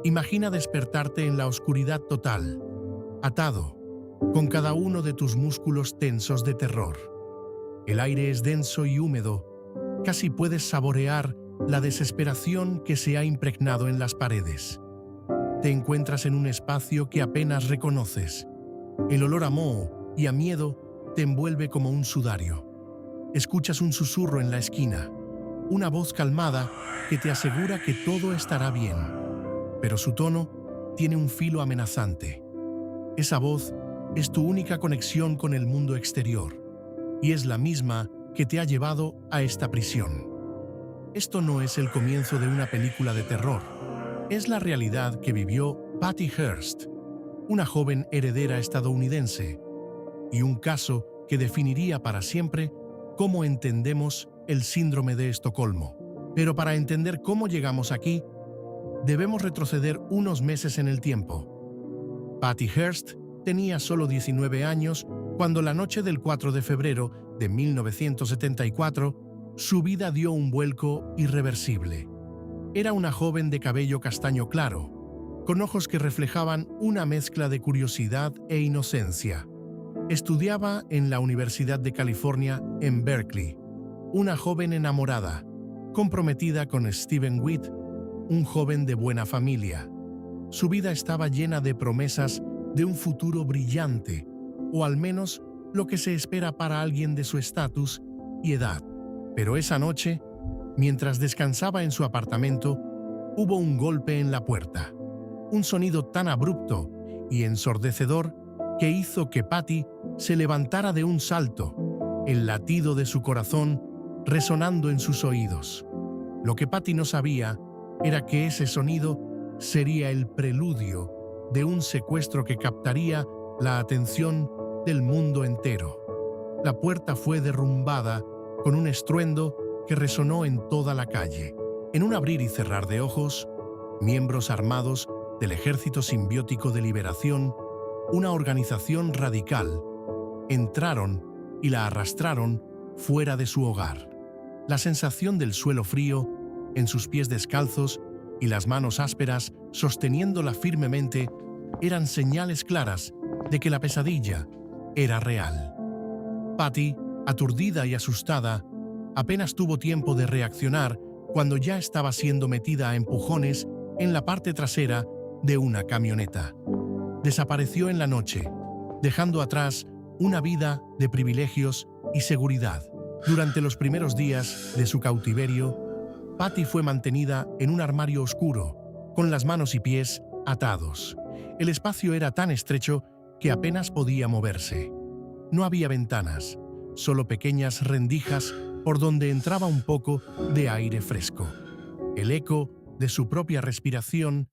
Imagina despertarte en la oscuridad total, atado, con cada uno de tus músculos tensos de terror. El aire es denso y húmedo, casi puedes saborear la desesperación que se ha impregnado en las paredes. Te encuentras en un espacio que apenas reconoces. El olor a moho y a miedo te envuelve como un sudario. Escuchas un susurro en la esquina, una voz calmada que te asegura que todo estará bien, pero su tono tiene un filo amenazante. Esa voz es tu única conexión con el mundo exterior, y es la misma que te ha llevado a esta prisión. Esto no es el comienzo de una película de terror, es la realidad que vivió Patty Hearst, una joven heredera estadounidense, y un caso que definiría para siempre cómo entendemos el síndrome de Estocolmo. Pero para entender cómo llegamos aquí, debemos retroceder unos meses en el tiempo. Patty Hearst tenía solo 19 años cuando la noche del 4 de febrero de 1974, su vida dio un vuelco irreversible. Era una joven de cabello castaño claro, con ojos que reflejaban una mezcla de curiosidad e inocencia. Estudiaba en la Universidad de California en Berkeley, una joven enamorada, comprometida con Stephen Witt, un joven de buena familia. Su vida estaba llena de promesas de un futuro brillante, o al menos lo que se espera para alguien de su estatus y edad. Pero esa noche, mientras descansaba en su apartamento, hubo un golpe en la puerta. Un sonido tan abrupto y ensordecedor que hizo que Patty se levantara de un salto, el latido de su corazón resonando en sus oídos. Lo que Patty no sabía era que ese sonido sería el preludio de un secuestro que captaría la atención del mundo entero. La puerta fue derrumbada con un estruendo que resonó en toda la calle. En un abrir y cerrar de ojos, miembros armados del Ejército Simbiótico de Liberación, una organización radical, entraron y la arrastraron fuera de su hogar. La sensación del suelo frío, en sus pies descalzos y las manos ásperas sosteniéndola firmemente eran señales claras de que la pesadilla era real. Patty, aturdida y asustada, apenas tuvo tiempo de reaccionar cuando ya estaba siendo metida a empujones en la parte trasera de una camioneta. Desapareció en la noche, dejando atrás una vida de privilegios y seguridad. Durante los primeros días de su cautiverio, Patty fue mantenida en un armario oscuro, con las manos y pies atados. El espacio era tan estrecho que apenas podía moverse. No había ventanas, solo pequeñas rendijas por donde entraba un poco de aire fresco. El eco de su propia respiración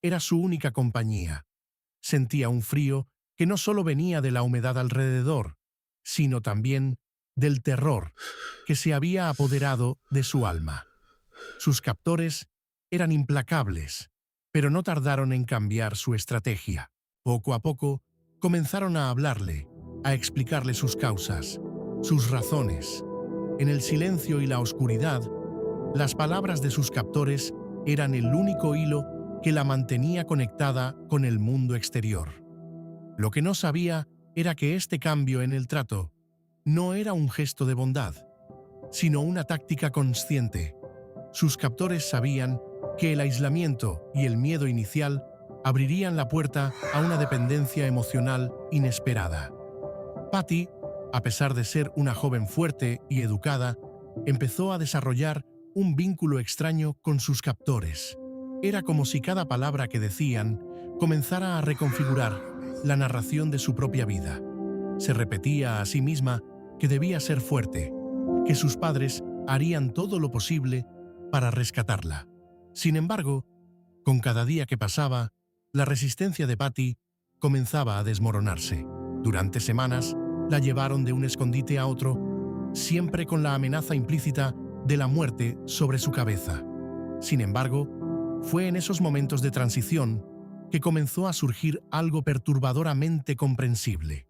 era su única compañía. Sentía un frío que no solo venía de la humedad alrededor, sino también del terror que se había apoderado de su alma. Sus captores eran implacables, pero no tardaron en cambiar su estrategia. Poco a poco, comenzaron a hablarle, a explicarle sus causas, sus razones. En el silencio y la oscuridad, las palabras de sus captores eran el único hilo que la mantenía conectada con el mundo exterior. Lo que no sabía era que este cambio en el trato no era un gesto de bondad, sino una táctica consciente. Sus captores sabían que el aislamiento y el miedo inicial abrirían la puerta a una dependencia emocional inesperada. Patty, a pesar de ser una joven fuerte y educada, empezó a desarrollar un vínculo extraño con sus captores. Era como si cada palabra que decían comenzara a reconfigurar la narración de su propia vida. Se repetía a sí misma que debía ser fuerte, que sus padres harían todo lo posible para rescatarla. Sin embargo, con cada día que pasaba, la resistencia de Patty comenzaba a desmoronarse. Durante semanas, la llevaron de un escondite a otro, siempre con la amenaza implícita de la muerte sobre su cabeza. Sin embargo, fue en esos momentos de transición que comenzó a surgir algo perturbadoramente comprensible.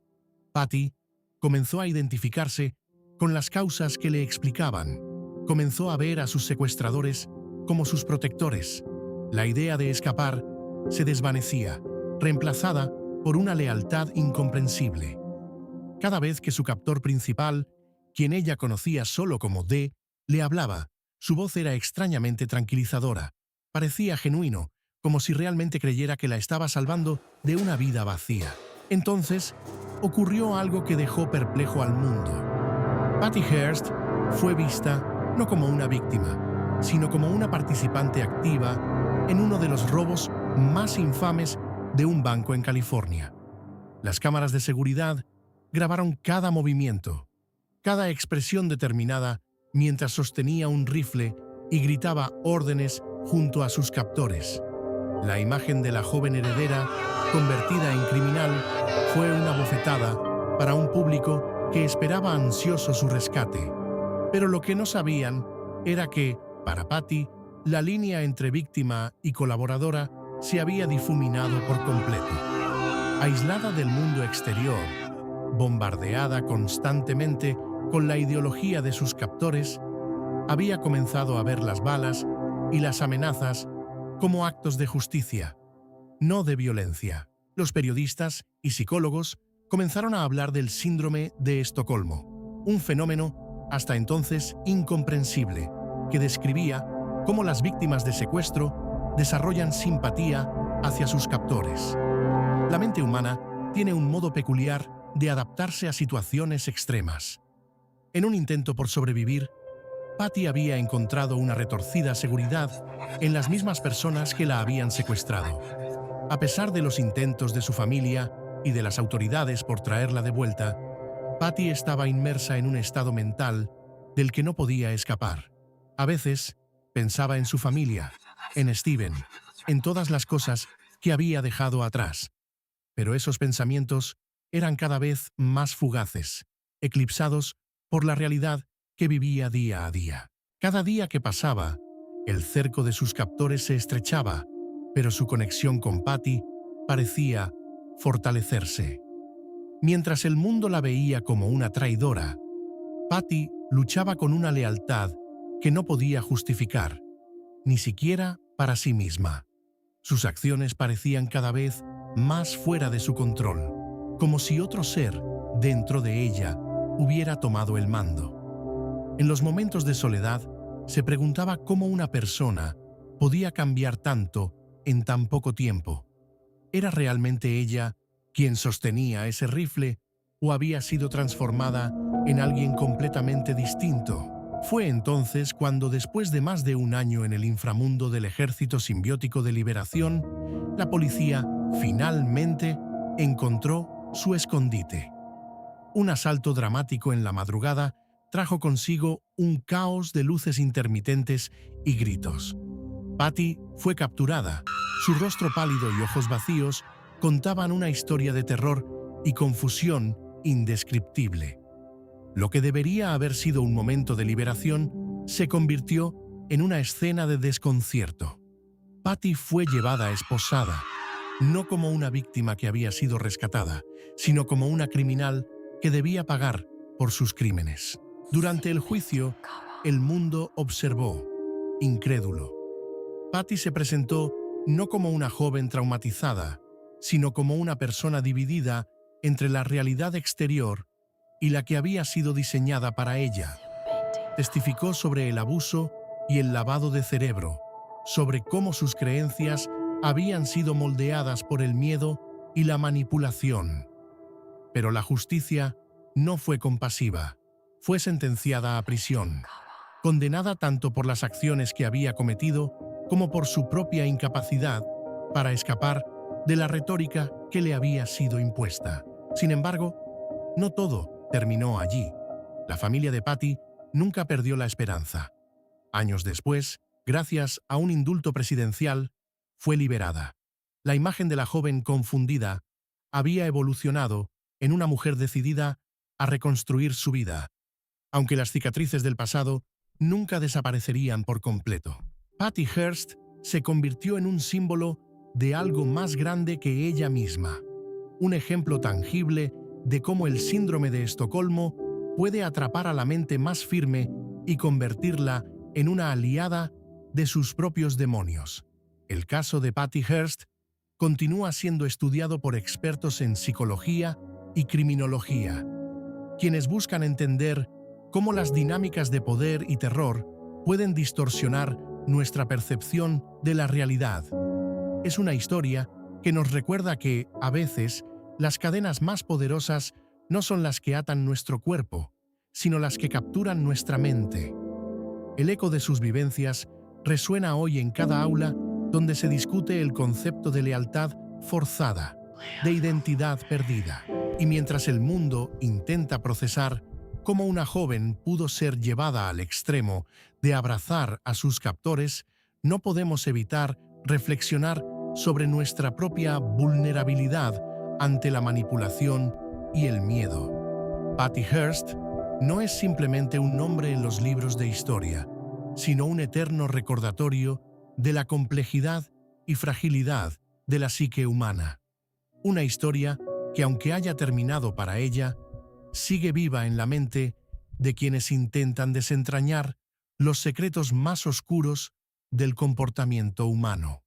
Patty comenzó a identificarse con las causas que le explicaban. Comenzó a ver a sus secuestradores como sus protectores. La idea de escapar se desvanecía, reemplazada por una lealtad incomprensible. Cada vez que su captor principal, quien ella conocía solo como D, le hablaba, su voz era extrañamente tranquilizadora. Parecía genuino, como si realmente creyera que la estaba salvando de una vida vacía. Entonces, ocurrió algo que dejó perplejo al mundo. Patty Hearst fue vista no como una víctima, sino como una participante activa en uno de los robos más infames de un banco en California. Las cámaras de seguridad grabaron cada movimiento, cada expresión determinada mientras sostenía un rifle y gritaba órdenes junto a sus captores. La imagen de la joven heredera, convertida en criminal, fue una bofetada para un público que esperaba ansioso su rescate. Pero lo que no sabían era que, para Patty, la línea entre víctima y colaboradora se había difuminado por completo. Aislada del mundo exterior, bombardeada constantemente con la ideología de sus captores, había comenzado a ver las balas y las amenazas como actos de justicia, no de violencia. Los periodistas y psicólogos comenzaron a hablar del síndrome de Estocolmo, un fenómeno hasta entonces incomprensible, que describía cómo las víctimas de secuestro desarrollan simpatía hacia sus captores. La mente humana tiene un modo peculiar de adaptarse a situaciones extremas. En un intento por sobrevivir, Patty había encontrado una retorcida seguridad en las mismas personas que la habían secuestrado. A pesar de los intentos de su familia y de las autoridades por traerla de vuelta, Patty estaba inmersa en un estado mental del que no podía escapar. A veces, pensaba en su familia, en Steven, en todas las cosas que había dejado atrás. Pero esos pensamientos eran cada vez más fugaces, eclipsados por la realidad que vivía día a día. Cada día que pasaba, el cerco de sus captores se estrechaba, pero su conexión con Patty parecía fortalecerse. Mientras el mundo la veía como una traidora, Patty luchaba con una lealtad que no podía justificar, ni siquiera para sí misma. Sus acciones parecían cada vez más fuera de su control, como si otro ser dentro de ella hubiera tomado el mando. En los momentos de soledad, se preguntaba cómo una persona podía cambiar tanto en tan poco tiempo. ¿Era realmente ella quien sostenía ese rifle o había sido transformada en alguien completamente distinto? Fue entonces cuando, después de más de un año en el inframundo del Ejército Simbiótico de Liberación, la policía finalmente encontró su escondite. Un asalto dramático en la madrugada trajo consigo un caos de luces intermitentes y gritos. Patty fue capturada. Su rostro pálido y ojos vacíos contaban una historia de terror y confusión indescriptible. Lo que debería haber sido un momento de liberación se convirtió en una escena de desconcierto. Patty fue llevada esposada, no como una víctima que había sido rescatada, sino como una criminal que debía pagar por sus crímenes. Durante el juicio, el mundo observó, incrédulo. Patty se presentó no como una joven traumatizada, sino como una persona dividida entre la realidad exterior y la que había sido diseñada para ella. Testificó sobre el abuso y el lavado de cerebro, sobre cómo sus creencias habían sido moldeadas por el miedo y la manipulación. Pero la justicia no fue compasiva. Fue sentenciada a prisión, condenada tanto por las acciones que había cometido como por su propia incapacidad para escapar de la retórica que le había sido impuesta. Sin embargo, no todo terminó allí. La familia de Patty nunca perdió la esperanza. Años después, gracias a un indulto presidencial, fue liberada. La imagen de la joven confundida había evolucionado en una mujer decidida a reconstruir su vida, aunque las cicatrices del pasado nunca desaparecerían por completo. Patty Hearst se convirtió en un símbolo de algo más grande que ella misma, un ejemplo tangible de cómo el síndrome de Estocolmo puede atrapar a la mente más firme y convertirla en una aliada de sus propios demonios. El caso de Patty Hearst continúa siendo estudiado por expertos en psicología y criminología, quienes buscan entender cómo las dinámicas de poder y terror pueden distorsionar nuestra percepción de la realidad. Es una historia que nos recuerda que, a veces, las cadenas más poderosas no son las que atan nuestro cuerpo, sino las que capturan nuestra mente. El eco de sus vivencias resuena hoy en cada aula donde se discute el concepto de lealtad forzada, de identidad perdida. Y mientras el mundo intenta procesar cómo una joven pudo ser llevada al extremo de abrazar a sus captores, no podemos evitar reflexionar sobre nuestra propia vulnerabilidad ante la manipulación y el miedo. Patty Hearst no es simplemente un nombre en los libros de historia, sino un eterno recordatorio de la complejidad y fragilidad de la psique humana. Una historia que, aunque haya terminado para ella, sigue viva en la mente de quienes intentan desentrañar los secretos más oscuros del comportamiento humano.